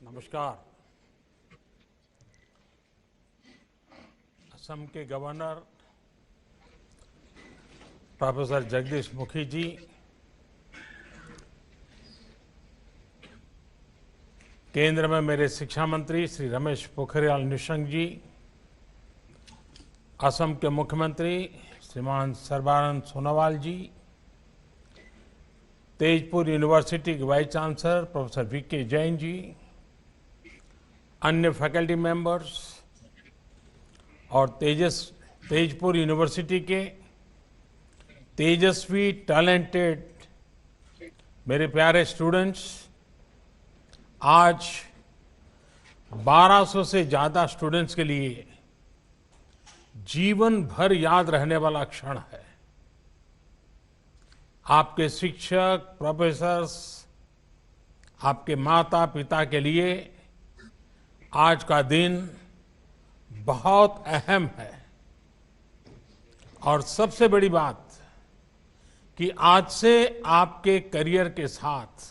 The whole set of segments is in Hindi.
नमस्कार। असम के गवर्नर प्रोफेसर जगदीश मुखी जी, केंद्र में मेरे शिक्षा मंत्री श्री रमेश पोखरियाल निशंक जी, असम के मुख्यमंत्री श्रीमान सर्बानंद सोनोवाल जी, तेजपुर यूनिवर्सिटी के vice chancellor professor V K Jain ji, अन्य फैकल्टी मेंबर्स और तेजपुर यूनिवर्सिटी के तेजस्वी टैलेंटेड मेरे प्यारे स्टूडेंट्स, आज 1200 से ज्यादा स्टूडेंट्स के लिए जीवन भर याद रहने वाला क्षण है। आपके शिक्षक, प्रोफेसर्स, आपके माता पिता के लिए आज का दिन बहुत अहम है। और सबसे बड़ी बात कि आज से आपके करियर के साथ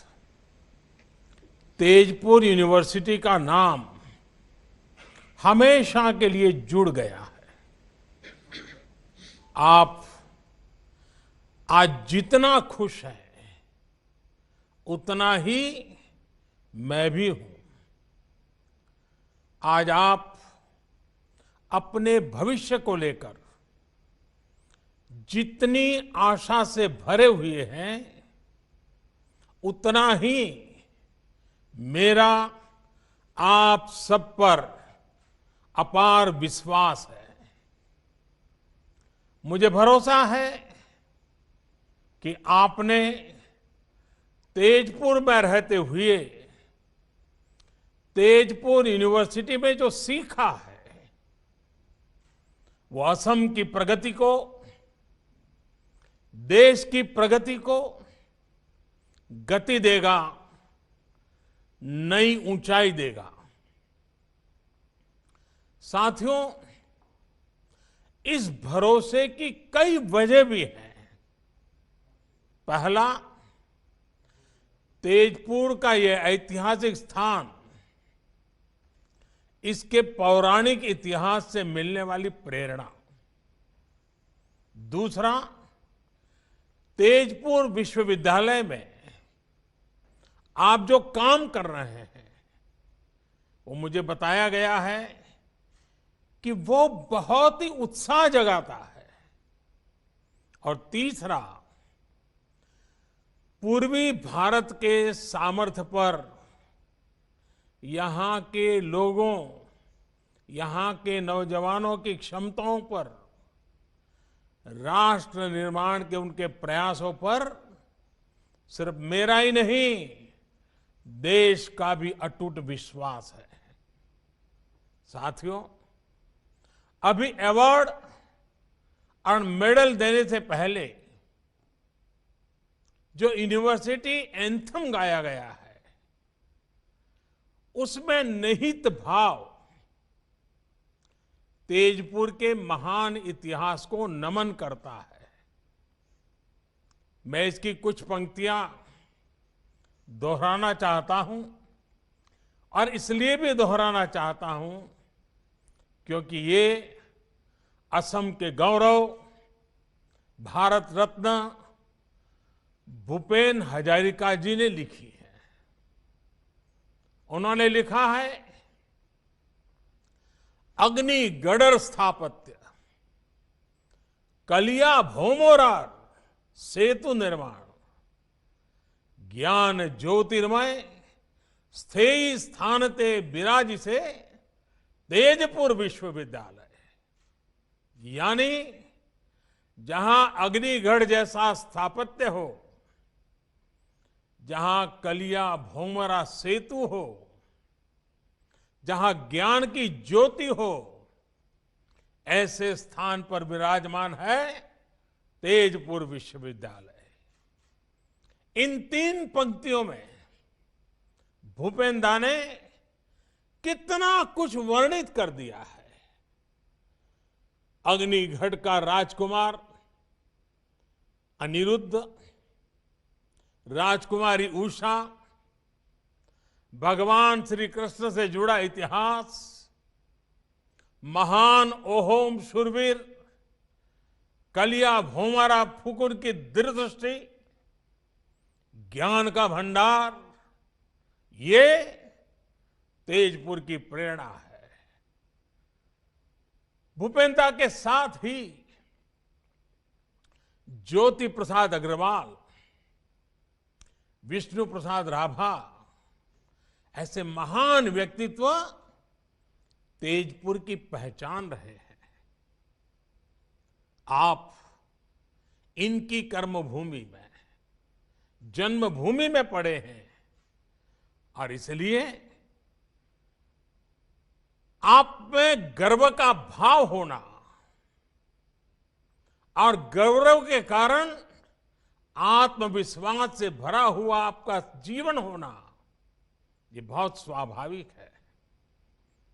तेजपुर यूनिवर्सिटी का नाम हमेशा के लिए जुड़ गया है। आप आज जितना खुश हैं, उतना ही मैं भी हूं। आज आप अपने भविष्य को लेकर जितनी आशा से भरे हुए हैं, उतना ही मेरा आप सब पर अपार विश्वास है। मुझे भरोसा है कि आपने तेजपुर में रहते हुए तेजपुर यूनिवर्सिटी में जो सीखा है, वो असम की प्रगति को, देश की प्रगति को गति देगा, नई ऊंचाई देगा। साथियों, इस भरोसे की कई वजह भी हैं। पहला, तेजपुर का यह ऐतिहासिक स्थान, इसके पौराणिक इतिहास से मिलने वाली प्रेरणा। दूसरा, तेजपुर विश्वविद्यालय में आप जो काम कर रहे हैं, वो मुझे बताया गया है कि वो बहुत ही उत्साह जगाता है। और तीसरा, पूर्वी भारत के सामर्थ्य पर, यहां के लोगों, यहां के नौजवानों की क्षमताओं पर, राष्ट्र निर्माण के उनके प्रयासों पर सिर्फ मेरा ही नहीं, देश का भी अटूट विश्वास है। साथियों, अभी अवार्ड और मेडल देने से पहले जो यूनिवर्सिटी एंथम गाया गया है, उसमें निहित भाव तेजपुर के महान इतिहास को नमन करता है। मैं इसकी कुछ पंक्तियां दोहराना चाहता हूं, और इसलिए भी दोहराना चाहता हूं क्योंकि ये असम के गौरव, भारत रत्न भूपेन हजारिका जी ने लिखी है। उन्होंने लिखा है, अग्नि गडर स्थापत्य, कलिया भौमोरार सेतु निर्माण, ज्ञान ज्योतिर्मय स्थेयी स्थानते विराजिसे तेजपुर विश्वविद्यालय। यानी जहां अग्निगढ़ जैसा स्थापत्य हो, जहां कलिया भौमरा सेतु हो, जहां ज्ञान की ज्योति हो, ऐसे स्थान पर विराजमान है तेजपुर विश्वविद्यालय। इन तीन पंक्तियों में भूपेन दा ने कितना कुछ वर्णित कर दिया है। अग्निगढ़ का राजकुमार अनिरुद्ध, राजकुमारी उषा, भगवान श्री कृष्ण से जुड़ा इतिहास, महान अहोम शूरवीर कलिया भोमारा फुकुन की दूरदृष्टि, ज्ञान का भंडार, ये तेजपुर की प्रेरणा है। भूपेंद्र के साथ ही ज्योति प्रसाद अग्रवाल, विष्णु प्रसाद राभा, ऐसे महान व्यक्तित्व तेजपुर की पहचान रहे हैं। आप इनकी कर्मभूमि में, जन्मभूमि में पड़े हैं और इसलिए आप में गर्व का भाव होना और गौरव के कारण आत्मविश्वास से भरा हुआ आपका जीवन होना, ये बहुत स्वाभाविक है।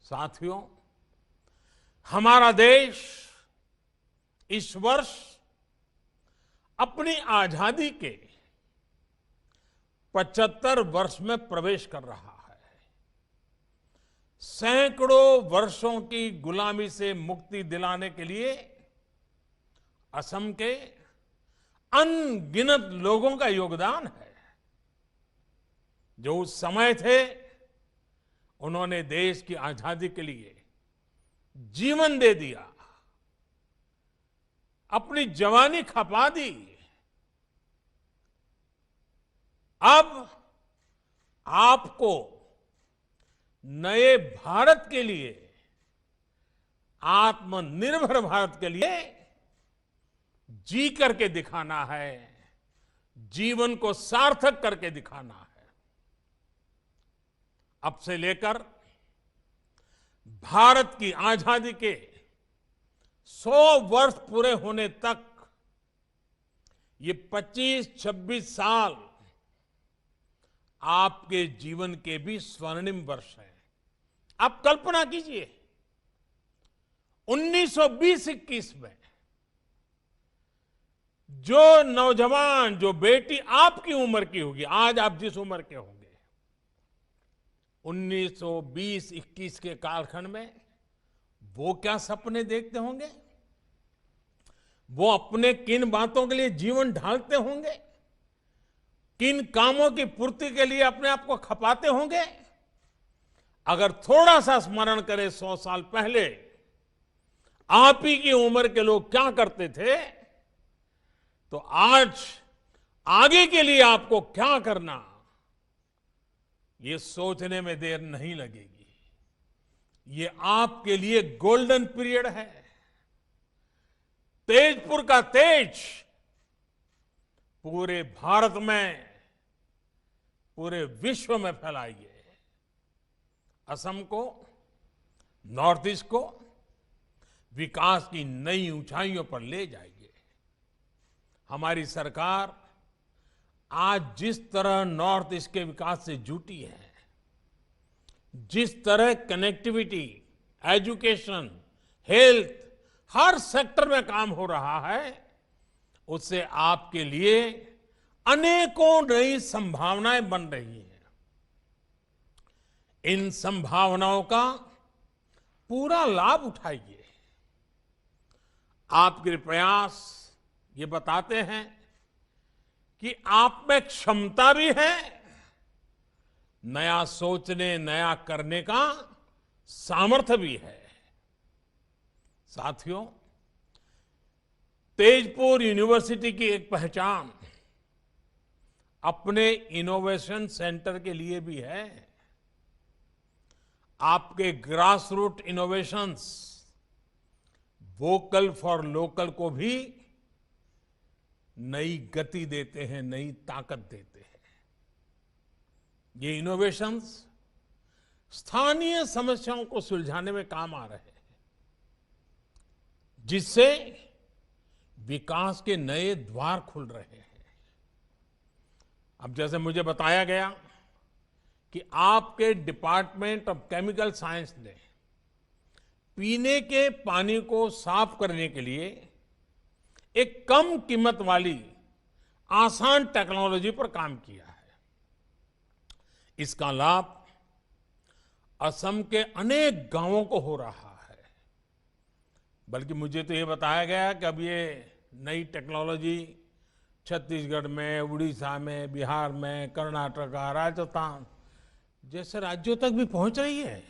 साथियों, हमारा देश इस वर्ष अपनी आजादी के 75 वर्ष में प्रवेश कर रहा है। सैकड़ों वर्षों की गुलामी से मुक्ति दिलाने के लिए असम के अनगिनत लोगों का योगदान है। जो उस समय थे, उन्होंने देश की आजादी के लिए जीवन दे दिया, अपनी जवानी खपा दी। अब आपको नए भारत के लिए, आत्मनिर्भर भारत के लिए जी करके दिखाना है, जीवन को सार्थक करके दिखाना है। अब से लेकर भारत की आजादी के 100 वर्ष पूरे होने तक ये 25-26 साल आपके जीवन के भी स्वर्णिम वर्ष हैं। आप कल्पना कीजिए, 1920-21 में जो नौजवान, जो बेटी आपकी उम्र की होगी, आज आप जिस उम्र के होंगे, 1920-21 के कालखंड में वो क्या सपने देखते होंगे, वो अपने किन बातों के लिए जीवन ढालते होंगे, किन कामों की पूर्ति के लिए अपने आप को खपाते होंगे। अगर थोड़ा सा स्मरण करें 100 साल पहले आप ही की उम्र के लोग क्या करते थे, तो आज आगे के लिए आपको क्या करना, ये सोचने में देर नहीं लगेगी। ये आपके लिए गोल्डन पीरियड है। तेजपुर का तेज पूरे भारत में, पूरे विश्व में फैलाइए। असम को, नॉर्थ ईस्ट को विकास की नई ऊंचाइयों पर ले जाइए। हमारी सरकार आज जिस तरह नॉर्थ ईस्ट के विकास से जुटी है, जिस तरह कनेक्टिविटी, एजुकेशन, हेल्थ, हर सेक्टर में काम हो रहा है, उससे आपके लिए अनेकों नई संभावनाएं बन रही हैं। इन संभावनाओं का पूरा लाभ उठाइए। आपके प्रयास ये बताते हैं कि आप में क्षमता भी है, नया सोचने, नया करने का सामर्थ्य भी है। साथियों, तेजपुर यूनिवर्सिटी की एक पहचान अपने इनोवेशन सेंटर के लिए भी है। आपके grass root innovations vocal for local को भी नई गति देते हैं, नई ताकत देते हैं। ये इनोवेशंस स्थानीय समस्याओं को सुलझाने में काम आ रहे हैं, जिससे विकास के नए द्वार खुल रहे हैं। अब जैसे मुझे बताया गया कि आपके डिपार्टमेंट ऑफ केमिकल साइंस ने पीने के पानी को साफ करने के लिए एक कम कीमत वाली आसान टेक्नोलॉजी पर काम किया है। इसका लाभ असम के अनेक गांवों को हो रहा है। बल्कि मुझे तो ये बताया गया कि अब ये नई टेक्नोलॉजी छत्तीसगढ़ में, उड़ीसा में, बिहार में, कर्नाटका, राजस्थान जैसे राज्यों तक भी पहुंच रही है।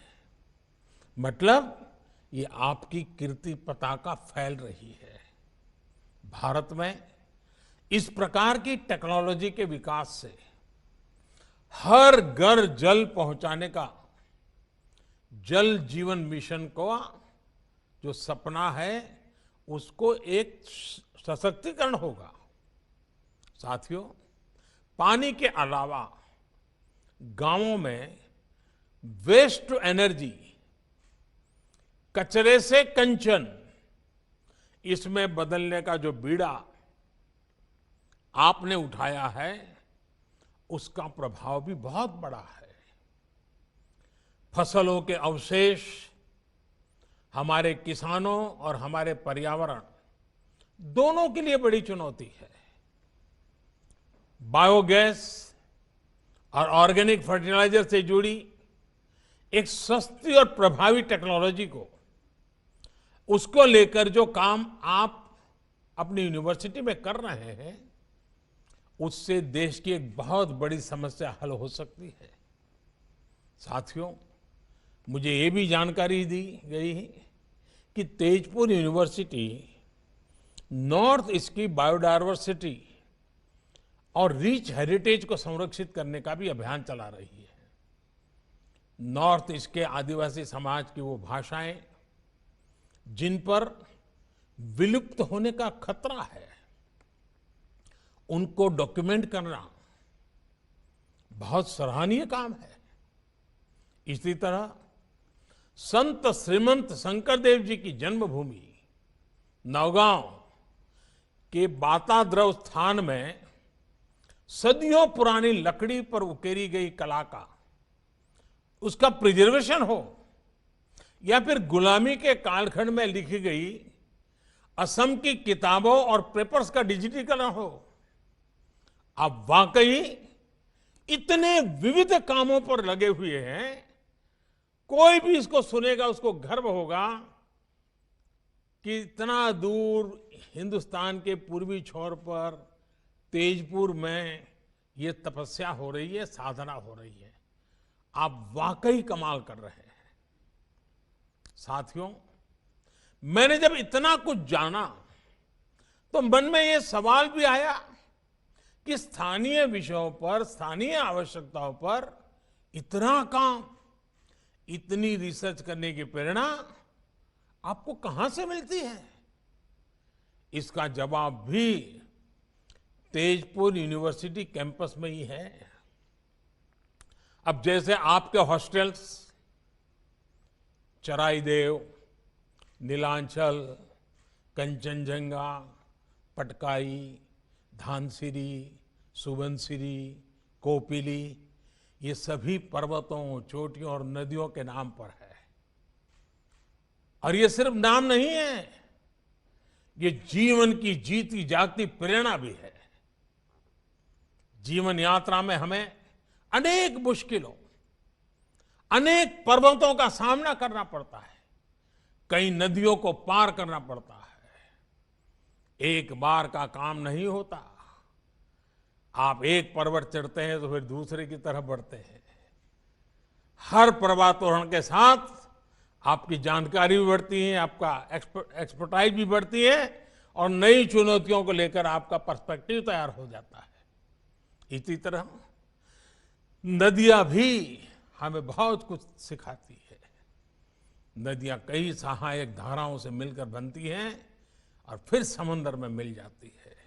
मतलब ये आपकी कीर्ति पताका फैल रही है। भारत में इस प्रकार की टेक्नोलॉजी के विकास से हर घर जल पहुंचाने का जल जीवन मिशन को जो सपना है उसको एक सशक्तिकरण होगा। साथियों, पानी के अलावा गांवों में वेस्ट टू एनर्जी, कचरे से कंचन, इसमें बदलने का जो बीड़ा आपने उठाया है उसका प्रभाव भी बहुत बड़ा है। फसलों के अवशेष हमारे किसानों और हमारे पर्यावरण दोनों के लिए बड़ी चुनौती है। बायोगैस और ऑर्गेनिक फर्टिलाइजर से जुड़ी एक सस्ती और प्रभावी टेक्नोलॉजी को, उसको लेकर जो काम आप अपनी यूनिवर्सिटी में कर रहे हैं, उससे देश की एक बहुत बड़ी समस्या हल हो सकती है। साथियों, मुझे ये भी जानकारी दी गई कि तेजपुर यूनिवर्सिटी नॉर्थ ईस्ट की बायोडायवर्सिटी और रिच हेरिटेज को संरक्षित करने का भी अभियान चला रही है। नॉर्थ ईस्ट के आदिवासी समाज की वो भाषाएं जिन पर विलुप्त होने का खतरा है, उनको डॉक्यूमेंट करना बहुत सराहनीय काम है। इसी तरह संत श्रीमंत शंकरदेव जी की जन्मभूमि नौगांव के बाताद्रव स्थान में सदियों पुरानी लकड़ी पर उकेरी गई कला का, उसका प्रिजर्वेशन हो, या फिर गुलामी के कालखंड में लिखी गई असम की किताबों और पेपर्स का डिजिटीकरण हो, आप वाकई इतने विविध कामों पर लगे हुए हैं। कोई भी इसको सुनेगा उसको गर्व होगा कि इतना दूर हिंदुस्तान के पूर्वी छोर पर तेजपुर में ये तपस्या हो रही है, साधना हो रही है। आप वाकई कमाल कर रहे हैं। साथियों, मैंने जब इतना कुछ जाना तो मन में ये सवाल भी आया कि स्थानीय विषयों पर, स्थानीय आवश्यकताओं पर इतना काम, इतनी रिसर्च करने की प्रेरणा आपको कहां से मिलती है? इसका जवाब भी तेजपुर यूनिवर्सिटी कैंपस में ही है। अब जैसे आपके हॉस्टल्स चराईदेव, नीलांचल, कंचनजंगा, पटकाई, धानसिरी, सुबनसिरी, कोपिली, ये सभी पर्वतों, चोटियों और नदियों के नाम पर है। और ये सिर्फ नाम नहीं है, ये जीवन की जीती जागती प्रेरणा भी है। जीवन यात्रा में हमें अनेक मुश्किलों, अनेक पर्वतों का सामना करना पड़ता है, कई नदियों को पार करना पड़ता है। एक बार का काम नहीं होता। आप एक पर्वत चढ़ते हैं तो फिर दूसरे की तरफ बढ़ते हैं। हर पर्वतारोहण के साथ आपकी जानकारी भी बढ़ती है, आपका एक्सपर्टाइज भी बढ़ती है और नई चुनौतियों को लेकर आपका पर्सपेक्टिव तैयार हो जाता है। इसी तरह नदियां भी हमें बहुत कुछ सिखाती है। नदियां कई सहायक धाराओं से मिलकर बनती हैं और फिर समंदर में मिल जाती है।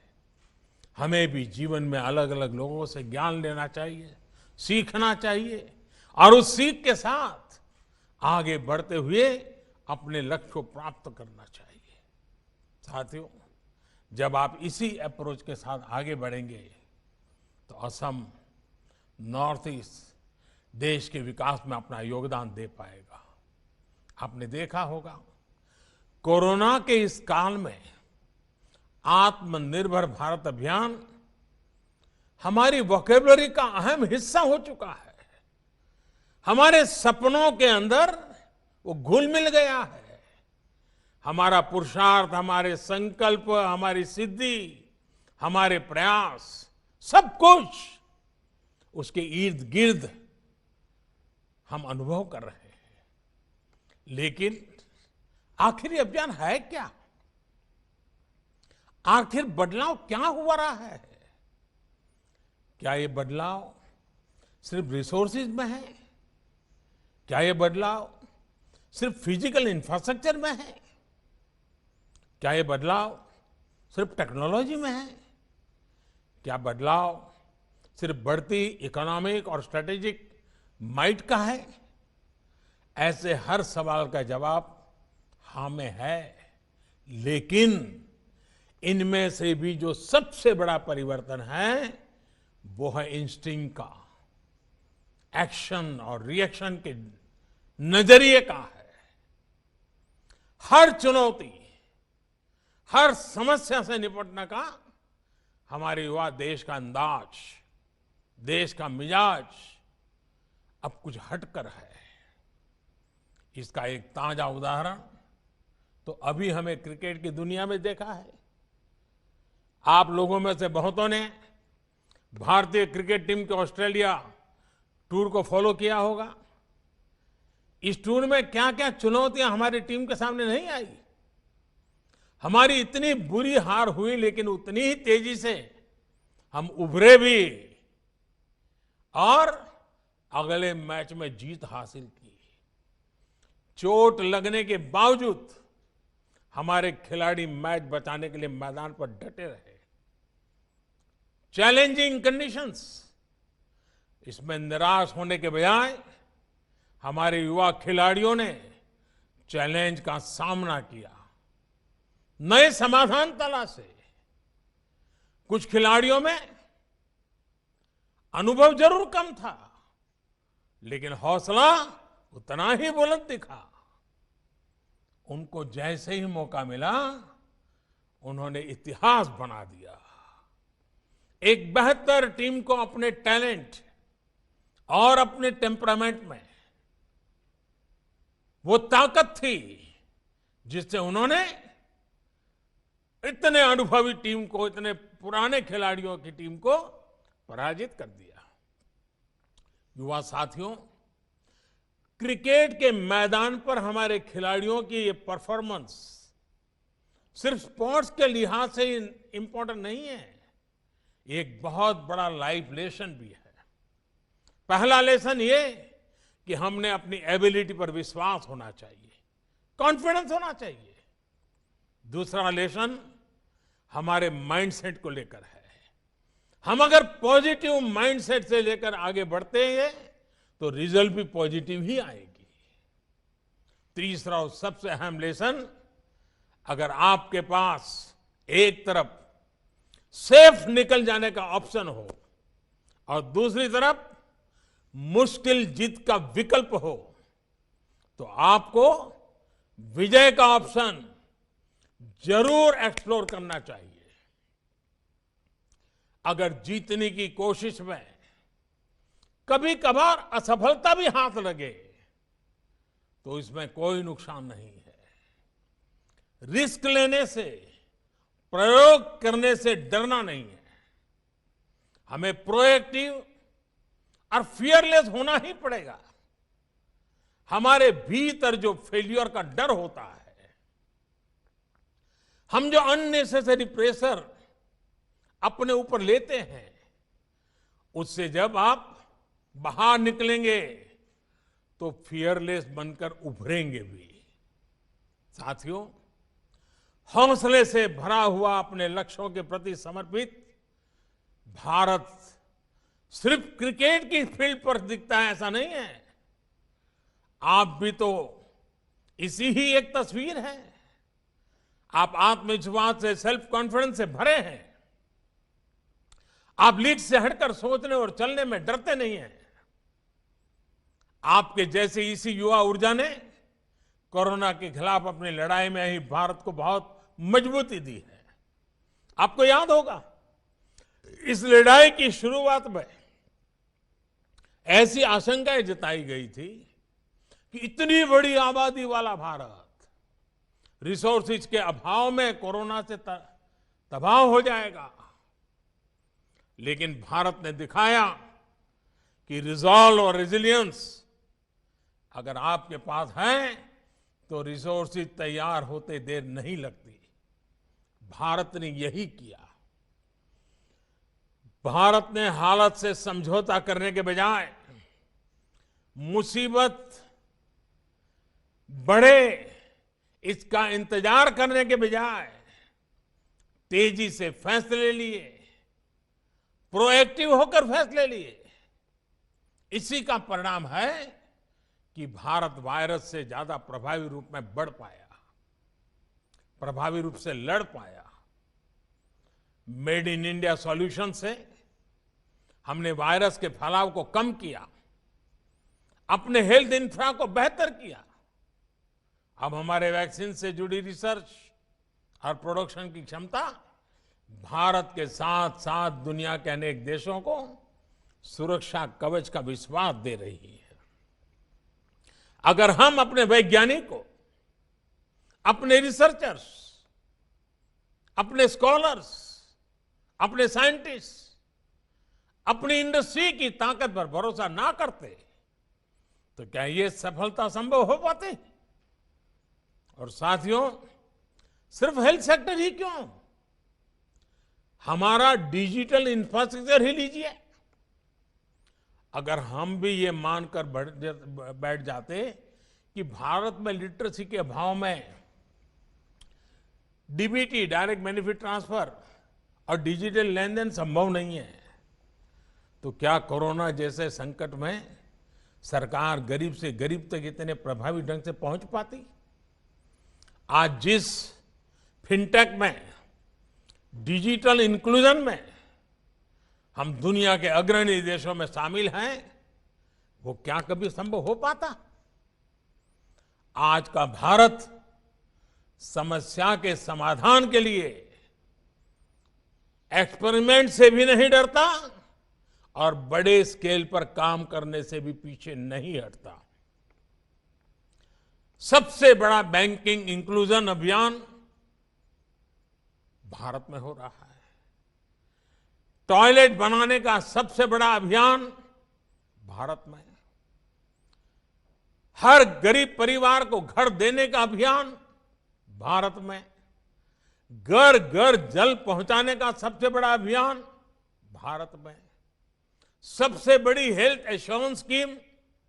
हमें भी जीवन में अलग अलग लोगों से ज्ञान लेना चाहिए, सीखना चाहिए और उस सीख के साथ आगे बढ़ते हुए अपने लक्ष्य को प्राप्त करना चाहिए। साथियों, जब आप इसी अप्रोच के साथ आगे बढ़ेंगे तो असम, नॉर्थ ईस्ट देश के विकास में अपना योगदान दे पाएगा। आपने देखा होगा, कोरोना के इस काल में आत्मनिर्भर भारत अभियान हमारी वोकैबुलरी का अहम हिस्सा हो चुका है। हमारे सपनों के अंदर वो घुल मिल गया है। हमारा पुरुषार्थ, हमारे संकल्प, हमारी सिद्धि, हमारे प्रयास, सब कुछ उसके इर्द गिर्द हम अनुभव कर रहे हैं। लेकिन आखिर ये अभियान है क्या? आखिर बदलाव क्या हुआ रहा है? क्या ये बदलाव सिर्फ रिसोर्सेज में है? क्या ये बदलाव सिर्फ फिजिकल इंफ्रास्ट्रक्चर में है? क्या ये बदलाव सिर्फ टेक्नोलॉजी में है? क्या बदलाव सिर्फ बढ़ती इकोनॉमिक और स्ट्रेटेजिक माइट का है? ऐसे हर सवाल का जवाब हाँ में है। लेकिन इनमें से भी जो सबसे बड़ा परिवर्तन है वो है इंस्टिंक्ट का, एक्शन और रिएक्शन के नजरिए का है। हर चुनौती, हर समस्या से निपटने का हमारे युवा देश का अंदाज, देश का मिजाज अब कुछ हटकर है। इसका एक ताजा उदाहरण तो अभी हमें क्रिकेट की दुनिया में देखा है। आप लोगों में से बहुतों ने भारतीय क्रिकेट टीम के ऑस्ट्रेलिया टूर को फॉलो किया होगा। इस टूर में क्या क्या चुनौतियां हमारी टीम के सामने नहीं आई। हमारी इतनी बुरी हार हुई, लेकिन उतनी ही तेजी से हम उभरे भी और अगले मैच में जीत हासिल की। चोट लगने के बावजूद हमारे खिलाड़ी मैच बचाने के लिए मैदान पर डटे रहे। चैलेंजिंग कंडीशंस, इसमें निराश होने के बजाय हमारे युवा खिलाड़ियों ने चैलेंज का सामना किया, नए समाधान तलाशे। कुछ खिलाड़ियों में अनुभव जरूर कम था, लेकिन हौसला उतना ही बुलंद दिखा। उनको जैसे ही मौका मिला, उन्होंने इतिहास बना दिया। एक बेहतर टीम को अपने टैलेंट और अपने टेम्परामेंट में वो ताकत थी जिससे उन्होंने इतने अनुभवी टीम को, इतने पुराने खिलाड़ियों की टीम को पराजित कर दिया। युवा साथियों, क्रिकेट के मैदान पर हमारे खिलाड़ियों की ये परफॉर्मेंस सिर्फ स्पोर्ट्स के लिहाज से इंपॉर्टेंट नहीं है, एक बहुत बड़ा लाइफ लेसन भी है। पहला लेसन ये कि हमने अपनी एबिलिटी पर विश्वास होना चाहिए, कॉन्फिडेंस होना चाहिए। दूसरा लेसन हमारे माइंडसेट को लेकर है। हम अगर पॉजिटिव माइंडसेट से लेकर आगे बढ़ते हैं तो रिजल्ट भी पॉजिटिव ही आएगी। तीसरा और सबसे अहम लेसन, अगर आपके पास एक तरफ सेफ निकल जाने का ऑप्शन हो और दूसरी तरफ मुश्किल जीत का विकल्प हो, तो आपको विजय का ऑप्शन जरूर एक्सप्लोर करना चाहिए। अगर जीतने की कोशिश में कभी कभार असफलता भी हाथ लगे तो इसमें कोई नुकसान नहीं है। रिस्क लेने से, प्रयोग करने से डरना नहीं है। हमें प्रोएक्टिव और फियरलेस होना ही पड़ेगा। हमारे भीतर जो फेल्यूर का डर होता है, हम जो अननेसेसरी प्रेशर अपने ऊपर लेते हैं, उससे जब आप बाहर निकलेंगे तो फियरलेस बनकर उभरेंगे भी। साथियों, हौसले से भरा हुआ अपने लक्ष्यों के प्रति समर्पित भारत सिर्फ क्रिकेट की फील्ड पर दिखता है ऐसा नहीं है। आप भी तो इसी ही एक तस्वीर है। आप आत्मविश्वास से, सेल्फ कॉन्फिडेंस से भरे हैं। आप लीड से हटकर सोचने और चलने में डरते नहीं हैं। आपके जैसे इसी युवा ऊर्जा ने कोरोना के खिलाफ अपनी लड़ाई में ही भारत को बहुत मजबूती दी है। आपको याद होगा, इस लड़ाई की शुरुआत में ऐसी आशंकाएं जताई गई थी कि इतनी बड़ी आबादी वाला भारत रिसोर्सेज के अभाव में कोरोना से तबाह हो जाएगा। लेकिन भारत ने दिखाया कि रिजॉल्व और रेजिलियंस अगर आपके पास है तो रिसोर्सेज तैयार होते देर नहीं लगती। भारत ने यही किया। भारत ने हालत से समझौता करने के बजाय मुसीबत बढ़े इसका इंतजार करने के बजाय तेजी से फैसले लिए, प्रोएक्टिव होकर फैसले लिए। इसी का परिणाम है कि भारत वायरस से ज्यादा प्रभावी रूप में बढ़ पाया, प्रभावी रूप से लड़ पाया। मेड इन इंडिया सॉल्यूशन से हमने वायरस के फैलाव को कम किया, अपने हेल्थ इंफ्रा को बेहतर किया। अब हमारे वैक्सीन से जुड़ी रिसर्च और प्रोडक्शन की क्षमता भारत के साथ साथ दुनिया के अनेक देशों को सुरक्षा कवच का विश्वास दे रही है। अगर हम अपने वैज्ञानिकों, अपने रिसर्चर्स, अपने स्कॉलर्स, अपने साइंटिस्ट, अपनी इंडस्ट्री की ताकत पर भरोसा ना करते तो क्या ये सफलता संभव हो पाती? और साथियों, सिर्फ हेल्थ सेक्टर ही क्यों, हमारा डिजिटल इंफ्रास्ट्रक्चर ही लीजिए। अगर हम भी ये मानकर बैठ जाते कि भारत में लिटरेसी के अभाव में डीबीटी, डायरेक्ट बेनिफिट ट्रांसफर और डिजिटल लेन देन संभव नहीं है, तो क्या कोरोना जैसे संकट में सरकार गरीब से गरीब तक इतने प्रभावी ढंग से पहुंच पाती? आज जिस फिनटेक में, डिजिटल इंक्लूजन में हम दुनिया के अग्रणी देशों में शामिल हैं, वो क्या कभी संभव हो पाता? आज का भारत समस्या के समाधान के लिए एक्सपेरिमेंट से भी नहीं डरता और बड़े स्केल पर काम करने से भी पीछे नहीं हटता। सबसे बड़ा बैंकिंग इंक्लूजन अभियान भारत में हो रहा है। टॉयलेट बनाने का सबसे बड़ा अभियान भारत में। हर गरीब परिवार को घर देने का अभियान भारत में। घर घर जल पहुंचाने का सबसे बड़ा अभियान भारत में। सबसे बड़ी हेल्थ एश्योरेंस स्कीम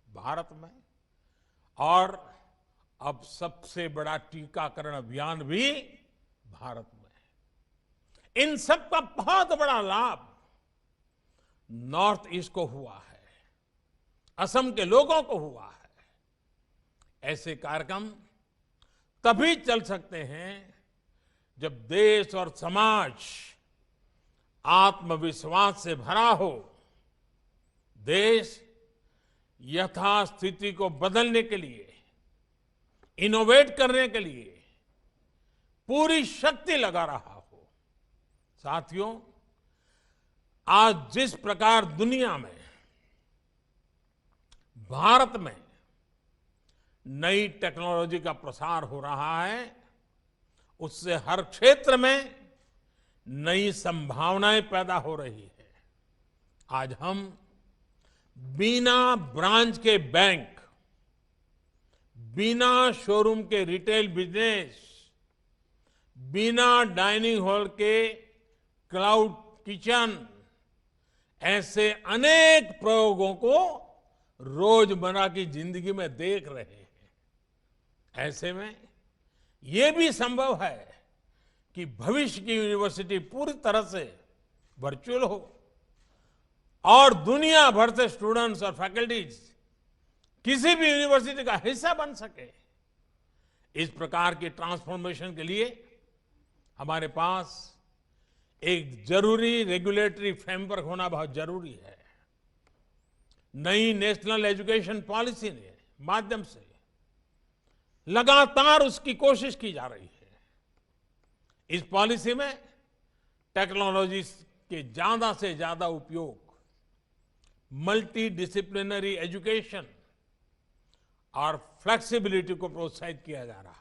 भारत में। और अब सबसे बड़ा टीकाकरण अभियान भी भारत में। इन सब का बहुत बड़ा लाभ नॉर्थ ईस्ट को हुआ है, असम के लोगों को हुआ है। ऐसे कार्यक्रम तभी चल सकते हैं जब देश और समाज आत्मविश्वास से भरा हो। देश यथास्थिति को बदलने के लिए, इनोवेट करने के लिए पूरी शक्ति लगा रहा हो। साथियों, आज जिस प्रकार दुनिया में, भारत में नई टेक्नोलॉजी का प्रसार हो रहा है, उससे हर क्षेत्र में नई संभावनाएं पैदा हो रही है। आज हम बिना ब्रांच के बैंक, बिना शोरूम के रिटेल बिजनेस, बिना डाइनिंग हॉल के क्लाउड किचन, ऐसे अनेक प्रयोगों को रोजमर्रा की जिंदगी में देख रहे हैं। ऐसे में यह भी संभव है कि भविष्य की यूनिवर्सिटी पूरी तरह से वर्चुअल हो और दुनिया भर से स्टूडेंट्स और फैकल्टीज किसी भी यूनिवर्सिटी का हिस्सा बन सके। इस प्रकार की ट्रांसफॉर्मेशन के लिए हमारे पास एक जरूरी रेगुलेटरी फ्रेमवर्क होना बहुत जरूरी है। नई नेशनल एजुकेशन पॉलिसी के माध्यम से लगातार उसकी कोशिश की जा रही है। इस पॉलिसी में टेक्नोलॉजी के ज्यादा से ज्यादा उपयोग, मल्टी डिसिप्लिनरी एजुकेशन और फ्लेक्सिबिलिटी को प्रोत्साहित किया जा रहा है।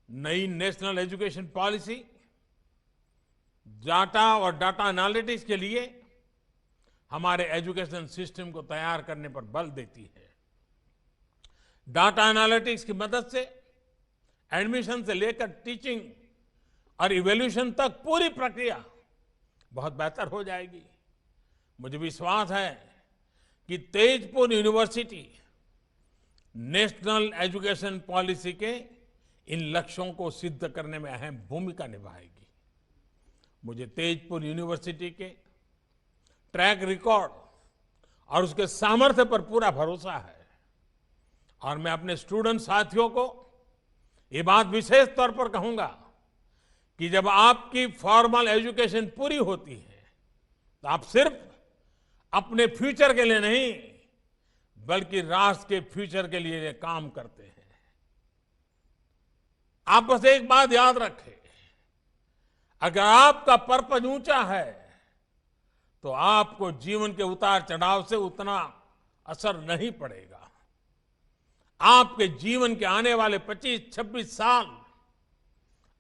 नई नेशनल एजुकेशन पॉलिसी डाटा और डाटा एनालिटिक्स के लिए हमारे एजुकेशन सिस्टम को तैयार करने पर बल देती है। डाटा एनालिटिक्स की मदद से एडमिशन से लेकर टीचिंग और इवैल्यूएशन तक पूरी प्रक्रिया बहुत बेहतर हो जाएगी। मुझे विश्वास है कि Tezpur university national education policy के इन लक्ष्यों को सिद्ध करने में अहम भूमिका निभाएगी। मुझे तेजपुर यूनिवर्सिटी के ट्रैक रिकॉर्ड और उसके सामर्थ्य पर पूरा भरोसा है और मैं अपने स्टूडेंट साथियों को ये बात विशेष तौर पर कहूंगा कि जब आपकी फॉर्मल एजुकेशन पूरी होती है तो आप सिर्फ अपने फ्यूचर के लिए नहीं बल्कि राष्ट्र के फ्यूचर के लिए काम करते हैं। आप बस एक बात याद रखें, अगर आपका पर्पज ऊंचा है तो आपको जीवन के उतार चढ़ाव से उतना असर नहीं पड़ेगा। आपके जीवन के आने वाले 25-26 साल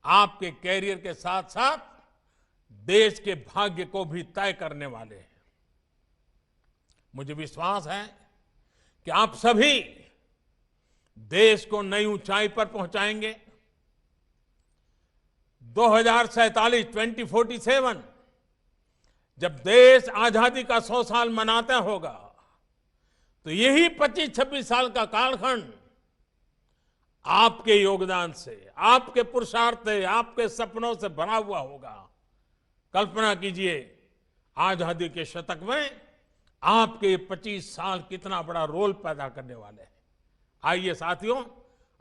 आपके कैरियर के साथ साथ देश के भाग्य को भी तय करने वाले हैं। मुझे विश्वास है कि आप सभी देश को नई ऊंचाई पर पहुंचाएंगे। 2047 जब देश आजादी का 100 साल मनाता होगा तो यही 25-26 साल का कालखंड आपके योगदान से, आपके पुरुषार्थ से, आपके सपनों से भरा हुआ होगा। कल्पना कीजिए आजादी के शतक में आपके 25 साल कितना बड़ा रोल पैदा करने वाले हैं। आइए साथियों,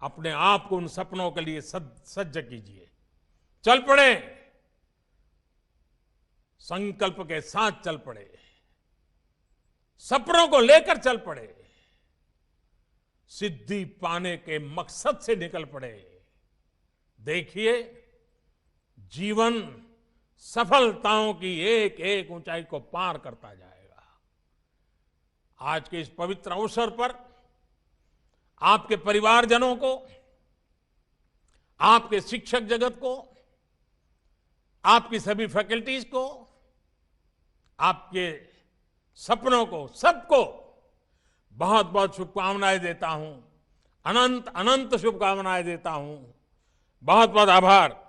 अपने आप को उन सपनों के लिए सज्ज कीजिए। चल पड़े, संकल्प के साथ चल पड़े, सपनों को लेकर चल पड़े, सिद्धि पाने के मकसद से निकल पड़े। देखिए, जीवन सफलताओं की एक एक ऊंचाई को पार करता जाएगा। आज के इस पवित्र अवसर पर आपके परिवारजनों को, आपके शिक्षक जगत को, आपकी सभी फैकल्टीज को, आपके सपनों को, सबको बहुत बहुत शुभकामनाएं देता हूं। अनंत अनंत शुभकामनाएं देता हूं। बहुत बहुत आभार।